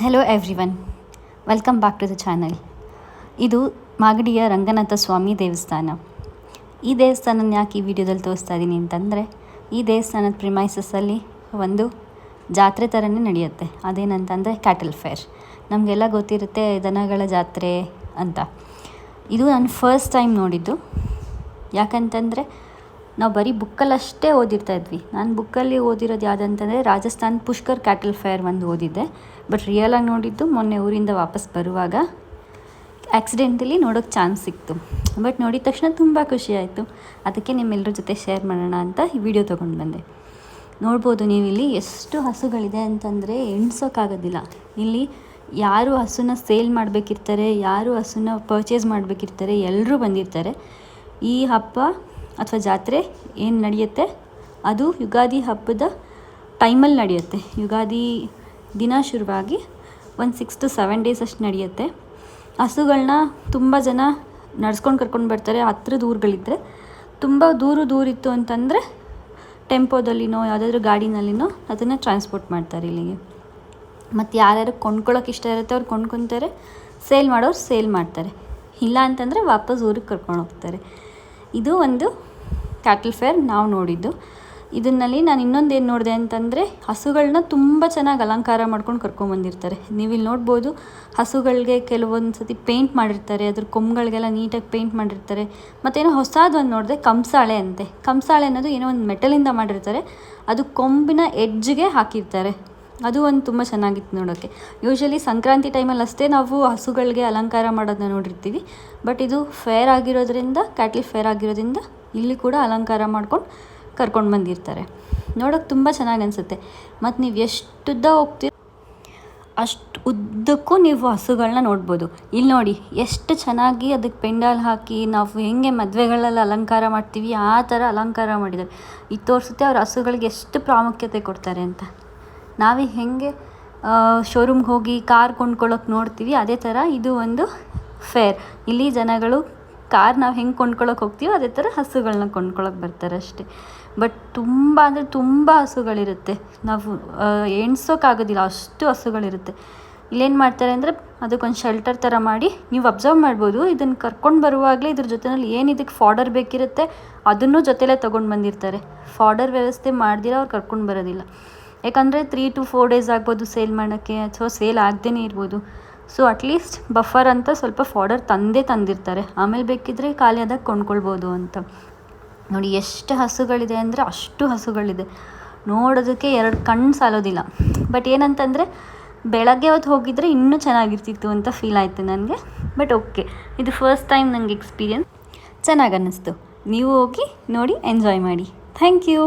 Hello everyone, welcome back to the channel. ಇದು ಮಾಗಡಿಯ ರಂಗನಾಥ ಸ್ವಾಮಿ ದೇವಸ್ಥಾನ. ಈ ದೇವಸ್ಥಾನನ ಯಾಕೆ ಈ ವಿಡಿಯೋದಲ್ಲಿ ತೋರಿಸ್ತಾ ಇದ್ದೀನಿ ಅಂತಂದರೆ, ಈ ದೇವಸ್ಥಾನದ ಪ್ರಿಮೈಸಸ್ಸಲ್ಲಿ ಒಂದು ಜಾತ್ರೆ ಥರನೇ ನಡೆಯುತ್ತೆ. ಅದೇನಂತಂದರೆ ಕ್ಯಾಟಲ್ ಫೇರ್. ನಮಗೆಲ್ಲ ಗೊತ್ತಿರುತ್ತೆ ದನಗಳ ಜಾತ್ರೆ ಅಂತ. ಇದು ನಾನು ಫಸ್ಟ್ ಟೈಮ್ ನೋಡಿದ್ದು. ಯಾಕಂತಂದರೆ ನಾವು ಬರೀ ಬುಕ್ಕಲ್ಲಷ್ಟೇ ಓದಿರ್ತಾ ಇದ್ವಿ. ನಾನು ಬುಕ್ಕಲ್ಲಿ ಓದಿರೋದು ಯಾವುದಂತಂದರೆ ರಾಜಸ್ಥಾನ್ ಪುಷ್ಕರ್ ಕ್ಯಾಟಲ್ ಫೇರ್ ಒಂದು ಓದಿದ್ದೆ. ಬಟ್ ರಿಯಲಾಗಿ ನೋಡಿದ್ದು ಮೊನ್ನೆ ಊರಿಂದ ವಾಪಸ್ ಬರುವಾಗ ಆ್ಯಕ್ಸಿಡೆಂಟಲಿ ನೋಡೋಕ್ಕೆ ಚಾನ್ಸ್ ಸಿಕ್ತು. ಬಟ್ ನೋಡಿದ ತಕ್ಷಣ ತುಂಬ ಖುಷಿ ಆಯಿತು. ಅದಕ್ಕೆ ನಿಮ್ಮೆಲ್ಲರ ಜೊತೆ ಶೇರ್ ಮಾಡೋಣ ಅಂತ ಈ ವಿಡಿಯೋ ತೊಗೊಂಡು ಬಂದೆ. ನೋಡ್ಬೋದು ನೀವು ಇಲ್ಲಿ ಎಷ್ಟು ಹಸುಗಳಿದೆ ಅಂತಂದರೆ ಎಣ್ಸೋಕ್ಕಾಗೋದಿಲ್ಲ. ಇಲ್ಲಿ ಯಾರು ಹಸುನ ಸೇಲ್ ಮಾಡಬೇಕಿರ್ತಾರೆ, ಯಾರು ಹಸುನ ಪರ್ಚೇಸ್ ಮಾಡಬೇಕಿರ್ತಾರೆ, ಎಲ್ಲರೂ ಬಂದಿರ್ತಾರೆ. ಈ ಹಬ್ಬ ಅಥವಾ ಜಾತ್ರೆ ಏನು ನಡೆಯುತ್ತೆ ಅದು ಯುಗಾದಿ ಹಬ್ಬದ ಟೈಮಲ್ಲಿ ನಡೆಯುತ್ತೆ. ಯುಗಾದಿ ದಿನ ಶುರುವಾಗಿ ಒಂದು 6 to 7 days ಅಷ್ಟು ನಡೆಯುತ್ತೆ. ಹಸುಗಳನ್ನ ತುಂಬ ಜನ ನಡ್ಸ್ಕೊಂಡು ಕರ್ಕೊಂಡು ಬರ್ತಾರೆ. ಹತ್ರದ ಊರುಗಳಿದ್ದರೆ, ತುಂಬ ದೂರಿತ್ತು ಅಂತಂದರೆ ಟೆಂಪೋದಲ್ಲಿನೋ ಯಾವುದಾದ್ರೂ ಗಾಡಿನಲ್ಲಿನೋ ಅದನ್ನು ಟ್ರಾನ್ಸ್ಪೋರ್ಟ್ ಮಾಡ್ತಾರೆ ಇಲ್ಲಿಗೆ. ಮತ್ತು ಯಾರ್ಯಾರು ಕೊಂಡ್ಕೊಳ್ಳೋಕೆ ಇಷ್ಟ ಇರುತ್ತೆ ಅವ್ರು ಕೊಂಡ್ಕೊತಾರೆ, ಸೇಲ್ ಮಾಡೋರು ಸೇಲ್ ಮಾಡ್ತಾರೆ. ಇಲ್ಲ ಅಂತಂದರೆ ವಾಪಸ್ ಊರಿಗೆ ಕರ್ಕೊಂಡು ಹೋಗ್ತಾರೆ. ಇದು ಒಂದು ಕ್ಯಾಟಲ್ ಫೇರ್ ನಾವು ನೋಡಿದ್ದು. ಇದನ್ನಲ್ಲಿ ನಾನು ಇನ್ನೊಂದೇನು ನೋಡಿದೆ ಅಂತಂದರೆ ಹಸುಗಳನ್ನ ತುಂಬ ಚೆನ್ನಾಗಿ ಅಲಂಕಾರ ಮಾಡ್ಕೊಂಡು ಕರ್ಕೊಂಬಂದಿರ್ತಾರೆ. ನೀವಿಲ್ಲಿ ನೋಡ್ಬೋದು, ಹಸುಗಳಿಗೆ ಕೆಲವೊಂದು ಸತಿ ಪೇಂಟ್ ಮಾಡಿರ್ತಾರೆ, ಅದ್ರ ಕೊಂಬುಗಳಿಗೆಲ್ಲ ನೀಟಾಗಿ ಪೇಂಟ್ ಮಾಡಿರ್ತಾರೆ. ಮತ್ತೇನೋ ಹೊಸದೊಂದು ನೋಡಿದೆ, ಕಂಸಾಳೆ ಅಂತೆ. ಕಂಸಾಳೆ ಅನ್ನೋದು ಏನೋ ಒಂದು ಮೆಟಲಿಂದ ಮಾಡಿರ್ತಾರೆ, ಅದು ಕೊಂಬಿನ ಎಡ್ಜ್ಗೆ ಹಾಕಿರ್ತಾರೆ. ಅದು ಒಂದು ತುಂಬ ಚೆನ್ನಾಗಿತ್ತು ನೋಡೋಕ್ಕೆ. ಯೂಶ್ವಲಿ ಸಂಕ್ರಾಂತಿ ಟೈಮಲ್ಲಿ ಅಷ್ಟೇ ನಾವು ಹಸುಗಳಿಗೆ ಅಲಂಕಾರ ಮಾಡೋದನ್ನ ನೋಡಿರ್ತೀವಿ. ಬಟ್ ಇದು ಫೇರ್ ಆಗಿರೋದ್ರಿಂದ, ಕ್ಯಾಟಲ್ ಫೇರ್ ಆಗಿರೋದ್ರಿಂದ ಇಲ್ಲಿ ಕೂಡ ಅಲಂಕಾರ ಮಾಡ್ಕೊಂಡು ಕರ್ಕೊಂಡು ಬಂದಿರ್ತಾರೆ. ನೋಡೋಕ್ಕೆ ತುಂಬ ಚೆನ್ನಾಗಿ ಅನಿಸುತ್ತೆ. ಮತ್ತು ನೀವು ಎಷ್ಟು ಉದ್ದ ಹೋಗ್ತೀರ ಅಷ್ಟು ಉದ್ದಕ್ಕೂ ನೀವು ಹಸುಗಳನ್ನ ನೋಡ್ಬೋದು. ಇಲ್ಲಿ ನೋಡಿ ಎಷ್ಟು ಚೆನ್ನಾಗಿ ಅದಕ್ಕೆ ಪೆಂಡಾಲ್ ಹಾಕಿ ನಾವು ಹೆಂಗೆ ಮದುವೆಗಳಲ್ಲಿ ಅಲಂಕಾರ ಮಾಡ್ತೀವಿ ಆ ಥರ ಅಲಂಕಾರ ಮಾಡಿದ್ದಾರೆ. ಇದು ತೋರಿಸುತ್ತೆ ಅವ್ರ ಹಸುಗಳಿಗೆ ಎಷ್ಟು ಪ್ರಾಮುಖ್ಯತೆ ಕೊಡ್ತಾರೆ ಅಂತ. ನಾವೀಗ ಹೆಂಗೆ ಶೋರೂಮ್ಗೆ ಹೋಗಿ ಕಾರ್ ಕೊಂಡ್ಕೊಳ್ಳೋಕೆ ನೋಡ್ತೀವಿ, ಅದೇ ಥರ ಇದು ಒಂದು ಫೇರ್. ಇಲ್ಲಿ ಜನಗಳು ಕಾರ್ ನಾವು ಹೆಂಗೆ ಕೊಂಡ್ಕೊಳ್ಳೋಕೆ ಹೋಗ್ತೀವೋ ಅದೇ ಥರ ಹಸುಗಳನ್ನ ಕೊಂಡ್ಕೊಳ್ಳೋಕೆ ಬರ್ತಾರೆ ಅಷ್ಟೇ. ಬಟ್ ತುಂಬ ಅಂದರೆ ತುಂಬ ಹಸುಗಳಿರುತ್ತೆ. ನಾವು ಎಣ್ಸೋಕ್ಕಾಗೋದಿಲ್ಲ, ಅಷ್ಟು ಹಸುಗಳಿರುತ್ತೆ. ಇಲ್ಲೇನು ಮಾಡ್ತಾರೆ ಅಂದರೆ ಅದಕ್ಕೊಂದು ಶೆಲ್ಟರ್ ಥರ ಮಾಡಿ, ನೀವು ಅಬ್ಸರ್ವ್ ಮಾಡ್ಬೋದು, ಇದನ್ನು ಕರ್ಕೊಂಡು ಬರುವಾಗಲೇ ಇದ್ರ ಜೊತೆಯಲ್ಲಿ ಏನು ಇದಕ್ಕೆ ಫಾಡರ್ ಬೇಕಿರುತ್ತೆ ಅದನ್ನು ಜೊತೆಲೇ ತೊಗೊಂಡು ಬಂದಿರ್ತಾರೆ. ಫಾಡರ್ ವ್ಯವಸ್ಥೆ ಮಾಡ್ದಿರ ಅವ್ರು ಕರ್ಕೊಂಡು ಬರೋದಿಲ್ಲ. ಯಾಕಂದರೆ 3 to 4 days ಆಗ್ಬೋದು ಸೇಲ್ ಮಾಡೋಕ್ಕೆ, ಅಥವಾ ಸೇಲ್ ಆಗದೇ ಇರ್ಬೋದು. ಸೊ ಅಟ್ಲೀಸ್ಟ್ ಬಫರ್ ಅಂತ ಸ್ವಲ್ಪ ಫಾಡರ್ ತಂದಿರ್ತಾರೆ. ಆಮೇಲೆ ಬೇಕಿದ್ದರೆ ಖಾಲಿ ಆದಾಗ ಕೊಂಡ್ಕೊಳ್ಬೋದು ಅಂತ. ನೋಡಿ ಎಷ್ಟು ಹಸುಗಳಿದೆ ಅಂದರೆ ಅಷ್ಟು ಹಸುಗಳಿದೆ. ನೋಡೋದಕ್ಕೆ 2 ಕಣ್ಣು ಸಾಲೋದಿಲ್ಲ. ಬಟ್ ಏನಂತಂದರೆ ಬೆಳಗ್ಗೆ ಹೊತ್ತು ಹೋಗಿದ್ರೆ ಇನ್ನೂ ಚೆನ್ನಾಗಿರ್ತಿತ್ತು ಅಂತ ಫೀಲ್ ಆಯಿತು ನನಗೆ. ಬಟ್ ಓಕೆ, ಇದು ಫಸ್ಟ್ ಟೈಮ್ ನನಗೆ ಎಕ್ಸ್ಪೀರಿಯನ್ಸ್ ಚೆನ್ನಾಗಿ ಅನ್ನಿಸ್ತು. ನೀವು ಹೋಗಿ ನೋಡಿ ಎಂಜಾಯ್ ಮಾಡಿ. Thank you.